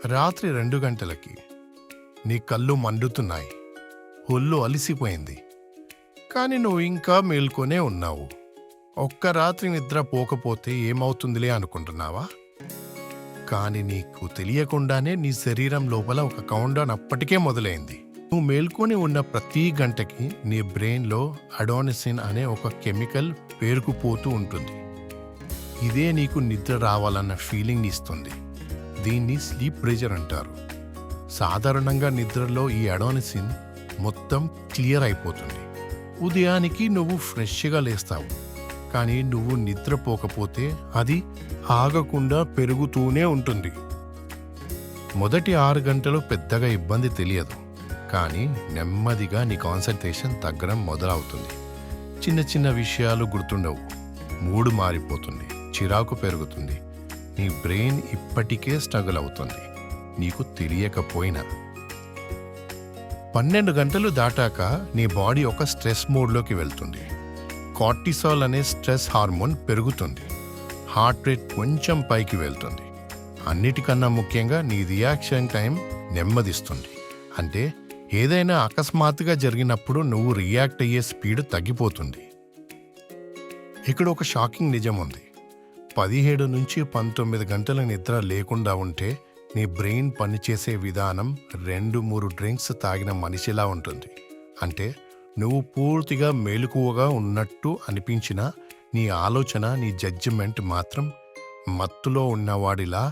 రాత్రి 2 గంటలకి నీ కళ్ళు మండుతున్నాయి, ఒళ్ళు అలిసిపోయింది, కానీ నువ్వు ఇంకా మేల్కొనే ఉన్నావు. ఒక్క రాత్రి నిద్ర పోకపోతే ఏమవుతుందిలే అనుకుంటున్నావా? కానీ నీకు తెలియకుండానే నీ శరీరం లోపల ఒక కౌంట్డౌన్ అప్పటికే మొదలైంది. నువ్వు మేల్కొని ఉన్న ప్రతి గంటకి నీ బ్రెయిన్లో అడోనిసిన్ అనే ఒక కెమికల్ పేరుకుపోతూ ఉంటుంది. ఇదే నీకు నిద్ర రావాలన్న ఫీలింగ్ ఇస్తుంది. దీన్ని స్లీప్ ప్రెజర్ అంటారు. సాధారణంగా నిద్రలో ఈ అడోనిసిన్ మొత్తం క్లియర్ అయిపోతుంది. ఉదయానికి నువ్వు ఫ్రెష్గా లేస్తావు, కానీ నువ్వు నిద్రపోకపోతే అది ఆగకుండా పెరుగుతూనే ఉంటుంది. మొదటి 6 గంటలు పెద్దగా ఇబ్బంది తెలియదు, కానీ నెమ్మదిగా నీ కాన్సంట్రేషన్ తగ్గడం మొదలవుతుంది. చిన్న చిన్న విషయాలు గుర్తుండవు, మూడు మారిపోతుంది, చిరాకు పెరుగుతుంది. నీ బ్రెయిన్ ఇప్పటికే స్ట్రగుల్ అవుతుంది, నీకు తెలియకపోయినా. 12 గంటలు దాటాక నీ బాడీ ఒక స్ట్రెస్ మోడ్లోకి వెళ్తుంది. కార్టిసాల్ అనే స్ట్రెస్ హార్మోన్ పెరుగుతుంది. హార్ట్ రేట్ కొంచెం పైకి వెళ్తుంది. అన్నిటికన్నా ముఖ్యంగా నీ రియాక్షన్ టైం నెమ్మదిస్తుంది. అంటే ఏదైనా అకస్మాత్తుగా జరిగినప్పుడు నువ్వు రియాక్ట్ అయ్యే స్పీడ్ తగ్గిపోతుంది. ఇక్కడ ఒక షాకింగ్ నిజం ఉంది. 17 నుంచి 19 గంటల నిద్ర లేకుండా ఉంటే నీ బ్రెయిన్ పనిచేసే విధానం 2-3 డ్రింక్స్ తాగిన మనిషిలా ఉంటుంది. అంటే నువ్వు పూర్తిగా మెలకువగా ఉన్నట్టు అనిపించినా నీ ఆలోచన, నీ జడ్జిమెంట్ మాత్రం మత్తులో ఉన్నవాడిలా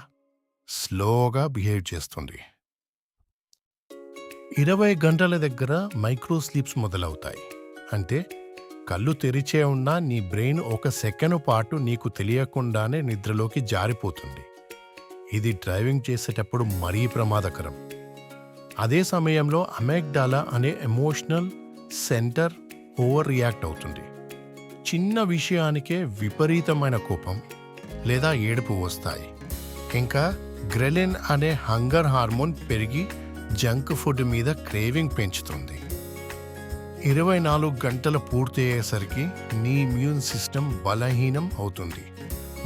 స్లోగా బిహేవ్ చేస్తుంది. 20 గంటల దగ్గర మైక్రో స్లీప్స్ మొదలవుతాయి. అంటే కళ్ళు తెరిచే ఉన్నా నీ బ్రెయిన్ ఒక సెకండ్ పాటు నీకు తెలియకుండానే నిద్రలోకి జారిపోతుంది. ఇది డ్రైవింగ్ చేసేటప్పుడు మరీ ప్రమాదకరం. అదే సమయంలో అమెగ్డాలా అనే ఎమోషనల్ సెంటర్ ఓవర్ రియాక్ట్ అవుతుంది. చిన్న విషయానికే విపరీతమైన కోపం లేదా ఏడుపు వస్తాయి. ఇంకా గ్రెలిన్ అనే హంగర్ హార్మోన్ పెరిగి జంక్ ఫుడ్ మీద క్రేవింగ్ పెంచుతుంది. 24 గంటలు పూర్తి అయ్యేసరికి నీ ఇమ్యూన్ సిస్టమ్ బలహీనం అవుతుంది.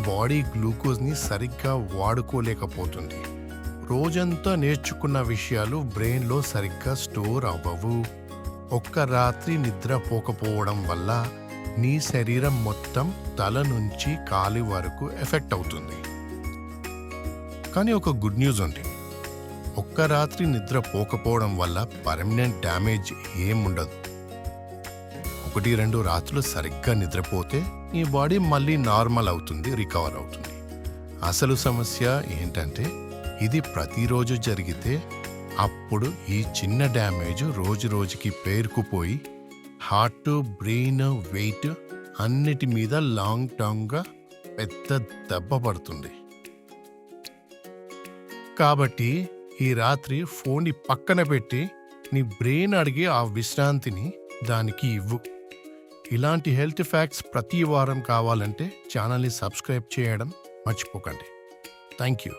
బాడీ గ్లూకోజ్ని సరిగ్గా వాడుకోలేకపోతుంది. రోజంతా నేర్చుకున్న విషయాలు బ్రెయిన్లో సరిగ్గా స్టోర్ అవ్వవు. ఒక్క రాత్రి నిద్రపోకపోవడం వల్ల నీ శరీరం మొత్తం తల నుంచి కాలి వరకు ఎఫెక్ట్ అవుతుంది. కానీ ఒక గుడ్ న్యూస్ ఉంది. ఒక్క రాత్రి నిద్రపోకపోవడం వల్ల పర్మనెంట్ డ్యామేజ్ ఏముండదు. 1-2 రాత్రులు సరిగ్గా నిద్రపోతే నీ బాడీ మళ్ళీ నార్మల్ అవుతుంది, రికవర్ అవుతుంది. అసలు సమస్య ఏంటంటే ఇది ప్రతిరోజు జరిగితే అప్పుడు ఈ చిన్న డ్యామేజ్ రోజు రోజుకి పేరుకుపోయి హార్ట్, బ్రెయిన్, వెయిట్ అన్నిటి మీద లాంగ్ టర్మ్గా పెద్ద దెబ్బ పడుతుంది. కాబట్టి ఈ రాత్రి ఫోన్ని పక్కన పెట్టి నీ బ్రెయిన్ అడిగే ఆ విశ్రాంతిని దానికి ఇవ్వు. ఇలాంటి హెల్త్ ఫ్యాక్ట్స్ ప్రతి వారం కావాలంటే ఛానల్ని సబ్స్క్రైబ్ చేయడం మర్చిపోకండి. Thank you.